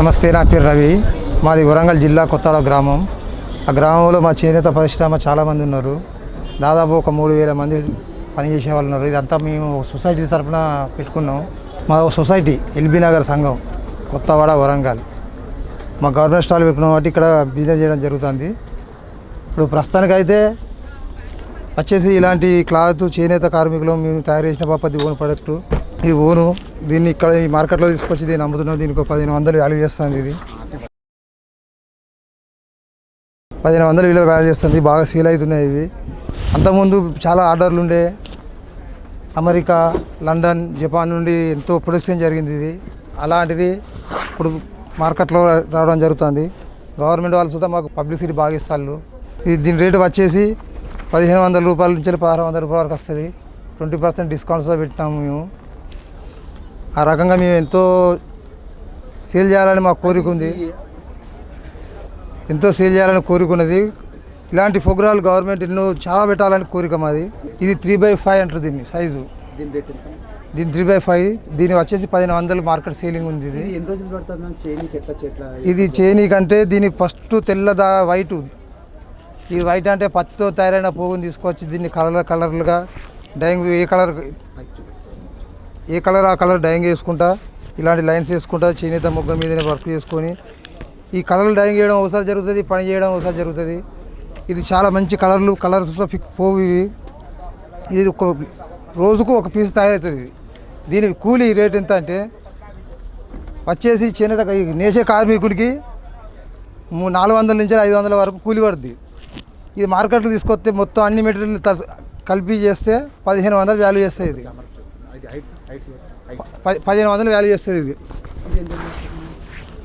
నమస్తే, నా పేరు రవి. మాది వరంగల్ జిల్లా కొత్తగూడ గ్రామం. ఆ గ్రామంలో మా చేనేత పరిశ్రమ చాలామంది ఉన్నారు. దాదాపు ఒక 3000 మంది పనిచేసే వాళ్ళు ఉన్నారు. ఇదంతా మేము సొసైటీ తరఫున పెట్టుకున్నాం. మా సొసైటీ ఎల్బీ నగర్ సంఘం కొత్తగూడ వరంగల్. మా గవర్నమెంట్ స్టాల్ పెట్టుకున్నాం కాబట్టి ఇక్కడ బిజినెస్ చేయడం జరుగుతుంది. ఇప్పుడు ప్రస్తుతానికైతే వచ్చేసి ఇలాంటి క్లాత్ చేనేత కార్మికులు మేము తయారు చేసిన బాపతి ఓన్ ప్రొడక్టు. ఈ ఓను దీన్ని ఇక్కడ ఈ మార్కెట్లో తీసుకొచ్చి దీన్ని అమ్ముతున్నాం. దీనికి 1500 వాల్యూ చేస్తుంది. ఇది 1500 విలువ వాల్యూ చేస్తుంది. బాగా సేల్ అవుతున్నాయి ఇవి. అంతకుముందు చాలా ఆర్డర్లు ఉండే అమెరికా, లండన్, జపాన్ నుండి ఎంతో ప్రొడక్షన్ జరిగింది. ఇది అలాంటిది ఇప్పుడు మార్కెట్లో రావడం జరుగుతుంది. గవర్నమెంట్ వాళ్ళు చూద్దాం మాకు పబ్లిసిటీ బాగా ఇస్తారు. ఇది దీని రేటు వచ్చేసి 1500 రూపాయల నుంచి 1600 రూపాయల వరకు వస్తుంది. 20% డిస్కౌంట్స్తో పెట్టినాము మేము. ఆ రకంగా మేము ఎంతో సేల్ చేయాలని మా కోరిక ఉంది. ఎంతో సేల్ చేయాలని కోరిక ఉన్నది. ఇలాంటి ప్రోగ్రాలు గవర్నమెంట్ ఎన్నో చాలా పెట్టాలని కోరిక మాది. ఇది 3/5 అంటారు దీన్ని సైజు. దీని 3/5. దీని వచ్చేసి 1500 మార్కెట్ సేలింగ్ ఉంది. ఇది చేనీ కంటే దీని ఫస్ట్ తెల్లదా వైట్. ఈ వైట్ అంటే పచ్చితో తయారైన పోగుని తీసుకొచ్చి దీన్ని కలర్లుగా డైయింగ్ ఏ కలర్ ఆ కలర్ డైయింగ్ చేసుకుంటా ఇలాంటి లైన్స్ వేసుకుంటా చేనేత మొగ్గ మీదనే వర్క్ చేసుకొని ఈ కలర్లు డైయింగ్ చేయడం ఒకసారి జరుగుతుంది, పని చేయడం ఒకసారి జరుగుతుంది. ఇది చాలా మంచి కలర్స్తో పోవు ఇవి. ఇది ఒక రోజుకు ఒక పీస్ తయారవుతుంది. దీని కూలీ రేట్ ఎంత అంటే వచ్చేసి చేనేత నేసే కార్మికుడికి 400 నుంచి 500 వరకు కూలీ పడుతుంది. ఇది మార్కెట్లో తీసుకొస్తే మొత్తం అన్ని మెటీరియల్ కలిపి చేస్తే 1500 వాల్యూ చేస్తుంది. ఇది 1500 వాల్యూ చేస్తుంది.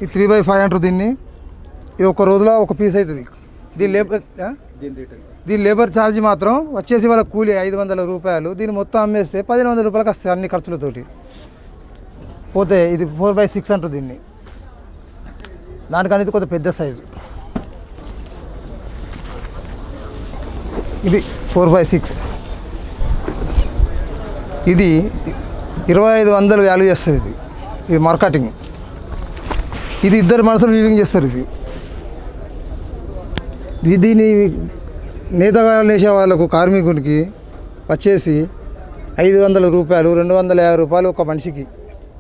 ఇది 3/5 అంటారు దీన్ని. ఇది ఒక రోజులో ఒక పీస్ అవుతుంది. దీని లేబర్ ఛార్జ్ మాత్రం వచ్చేసి వాళ్ళ కూలీ 500 రూపాయలు. దీన్ని మొత్తం అమ్మేస్తే 1500 రూపాయలకు వస్తాయి అన్ని ఖర్చులతోటి పోతే. ఇది 4/6 అంటారు దీన్ని. దానికనేది కొంచెం పెద్ద సైజు. ఇది 4/6. ఇది 2500 వాల్యూ చేస్తుంది. ఇది మార్కెటింగ్. ఇది 2 మనుషులు వీవింగ్ చేస్తారు. దీన్ని నేతగా నేసే వాళ్ళకు కార్మికునికి వచ్చేసి 500 రూపాయలు, 250 రూపాయలు ఒక మనిషికి.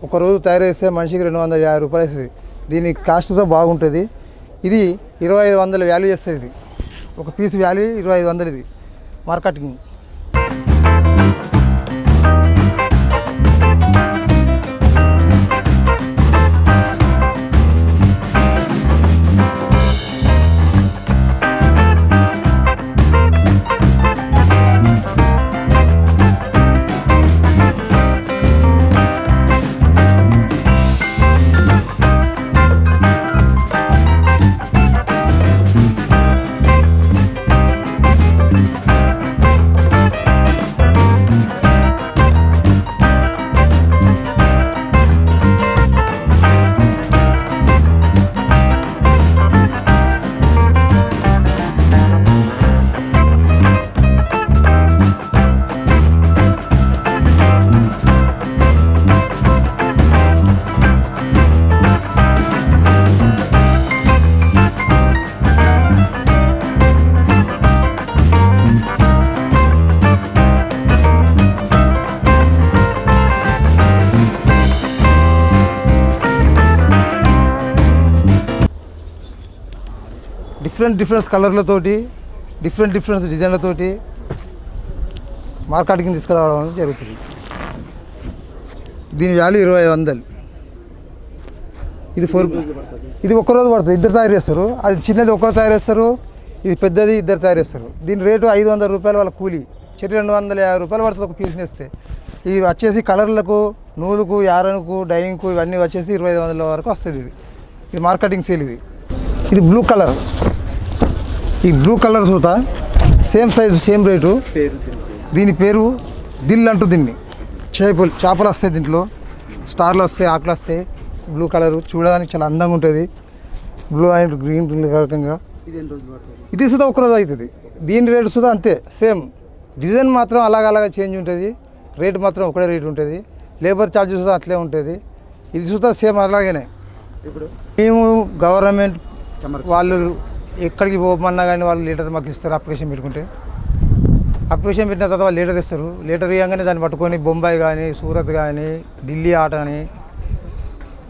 ఒకరోజు తయారు చేస్తే మనిషికి 250 రూపాయలు వస్తుంది. దీని కాస్ట్తో బాగుంటుంది. ఇది 2500 వాల్యూ చేస్తుంది. ఇది ఒక పీస్ వాల్యూ 2500. ఇది మార్కెటింగ్. డిఫరెంట్ కలర్లతోటి డిఫరెంట్ డిజైన్లతోటి మార్కెటింగ్ తీసుకురావడం జరుగుతుంది. దీని వాల్యూ 2500. ఇది ఒక్కరోజు పడుతుంది. 2 తయారు చేస్తారు. అది చిన్నది ఒకరు తయారు చేస్తారు. ఇది పెద్దది 2 తయారు చేస్తారు. దీని రేటు 500 రూపాయలు వాళ్ళ కూలీ. 250 రూపాయలు పడుతుంది ఒక పీస్ నేస్తే. ఇవి వచ్చేసి కలర్లకు, నూలుకు, యారన్కు, డైయింగ్కు ఇవన్నీ వచ్చేసి 2500 వరకు వస్తుంది. ఇది మార్కెటింగ్ సేల్. ఇది బ్లూ కలర్. ఈ బ్లూ కలర్ చూతా సేమ్ సైజు సేమ్ రేటు. దీని పేరు దిల్ అంటూ. దీన్ని చేపలు వస్తాయి, దీంట్లో స్టార్లు వస్తాయి, ఆకులు వస్తాయి. బ్లూ కలరు చూడడానికి చాలా అందంగా ఉంటుంది. బ్లూ అండ్ గ్రీన్ రకంగా. ఇది సుధా ఒకరోజు అవుతుంది. దీని రేటు సుధా అంతే సేమ్. డిజైన్ మాత్రం అలాగ చేంజ్ ఉంటుంది. రేటు మాత్రం ఒకటే రేటు ఉంటుంది. లేబర్ ఛార్జెస్ సుధా అట్లే ఉంటుంది. ఇది సుధా సేమ్ అలాగనే ఇప్పుడు మేము గవర్నమెంట్ వాళ్ళు ఎక్కడికి పోమన్నా కానీ వాళ్ళు లీటర్ మాకు ఇస్తారు. అప్లికేషన్ పెట్టుకుంటే అప్లికేషన్ పెట్టిన తర్వాత వాళ్ళు లీటర్ ఇస్తారు. లీటర్ ఇవ్వగానే దాన్ని పట్టుకొని బొంబాయి కానీ, సూరత్ కానీ, ఢిల్లీ ఆట అని,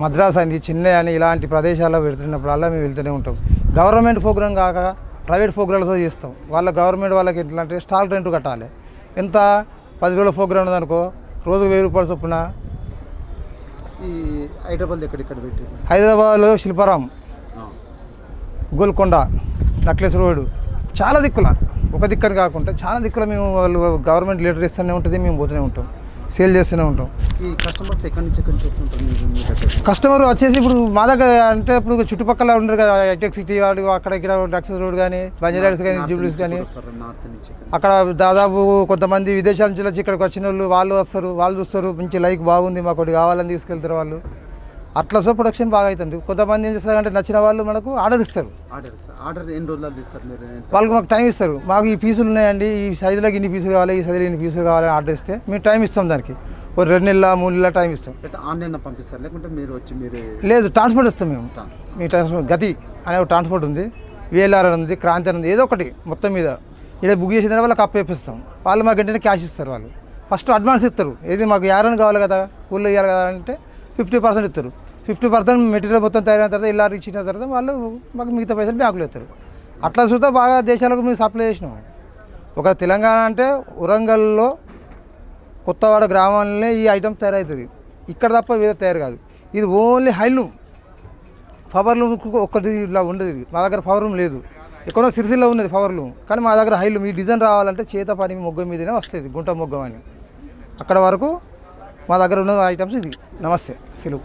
మద్రాస్ అని, చెన్నై అని ఇలాంటి ప్రదేశాల్లో పెడుతున్నప్పుడల్లా మేము వెళ్తూనే ఉంటాం. గవర్నమెంట్ ప్రోగ్రాం కాక ప్రైవేట్ ప్రోగ్రామ్స్తో చేస్తాం. వాళ్ళ గవర్నమెంట్ వాళ్ళకి ఎట్లా అంటే స్టాల్ రెంట్ కట్టాలి. ఎంత 10 రోజుల ప్రోగ్రామ్ ఉందనుకో, రోజు 1000 రూపాయలు చొప్పున. ఈ హైదరాబాద్ ఎక్కడెక్కడ పెట్టారు? హైదరాబాద్లో శిల్పారాం, గోల్కొండ, నక్లెస్ రోడ్, చాలా దిక్కుల, ఒక దిక్కని కాకుండా చాలా దిక్కుల మేము వాళ్ళు గవర్నమెంట్ లీటర్ ఇస్తూనే ఉంటుంది. మేము పోతూనే ఉంటాం, సేల్ చేస్తూనే ఉంటాం. ఈ కస్టమర్స్ ఎక్కడి నుంచి వస్తుంటారు? కస్టమర్ వచ్చేసి ఇప్పుడు మా దగ్గర అంటే ఇప్పుడు చుట్టుపక్కల ఉండరు కదా, హైటెక్ సిటీ వాడు అక్కడ ఇక్కడ నక్సెస్ రోడ్ కానీ, బంజారాస్ కానీ, జూబ్లీస్ కానీ, అక్కడ దాదాపు కొంతమంది విదేశాల నుంచి వచ్చి ఇక్కడికి వచ్చిన వాళ్ళు వస్తారు, వాళ్ళు చూస్తారు, మంచి లైక్ బాగుంది మాకు ఒకటి కావాలని తీసుకెళ్తారు వాళ్ళు. అట్లా సో ప్రొడక్షన్ బాగా అవుతుంది. కొంతమంది ఏం చేస్తారంటే నచ్చిన వాళ్ళు మనకు ఆర్డర్ ఇస్తారు. ఆర్డర్ ఎన్ని రోజులు ఇస్తారు మీరు? వాళ్ళకి మాకు టైం ఇస్తారు. మాకు ఈ పీసులు ఉన్నాయండి, ఈ సైజులోకి ఇన్ని పీసులు కావాలి, ఈ సైజులో ఇన్ని పీసులు కావాలని ఆర్డర్ ఇస్తే మేము టైం ఇస్తాం. దానికి ఒక 2 నెలల 3 నెలల టైం ఇస్తాం. ఆన్లైన్లో పంపిస్తారు లేకుంటే మీరు వచ్చి మీరు? లేదు, ట్రాన్స్పోర్ట్ ఇస్తాం మేము. మీ ట్రాన్స్పోర్ట్ గతి అనే ఒక ట్రాన్స్పోర్ట్ ఉంది, VLR ఉంది, క్రాంతి అని ఉంది, ఏదో ఒకటి మొత్తం మీద ఇలా బుక్ చేసిన తర్వాత వాళ్ళకి అప్పేపిస్తాం. వాళ్ళు మాకు ఏంటంటే క్యాష్ ఇస్తారు. వాళ్ళు ఫస్ట్ అడ్వాన్స్ ఇస్తారు. ఏది మాకు యారని కావాలి కదా, కూల్లో ఇవ్వాలి కదా అంటే 50% ఇస్తారు. 50% మెటీరియల్ మొత్తం తయారైన తర్వాత ఇలా ఇచ్చిన తర్వాత వాళ్ళు మాకు మిగతా పైసలు బ్యాంకులో ఇస్తారు. అట్లా చూస్తే బాగా దేశాలకు మేము సప్లై చేసినాం. ఒక తెలంగాణ అంటే వరంగల్లో కొత్తవాడ గ్రామాలనే ఈ ఐటమ్ తయారవుతుంది. ఇక్కడ తప్ప వేరే తయారు కాదు. ఇది ఓన్లీ హైలూమ్. పవర్ లూమ్ ఒక్కటి ఇలా ఉండదు. మా దగ్గర పవర్ లూమ్ లేదు. ఎక్కడో సిరిసిల్లో ఉన్నది పవర్ లూమ్, కానీ మా దగ్గర హైలూమ్. ఈ డిజైన్ రావాలంటే చేత పని మొగ్గం మీదనే వస్తుంది, గుంట మొగ్గం అని. అక్కడ వరకు మా దగ్గర ఉన్న ఐటమ్స్ ఇది. నమస్తే, సెలవు.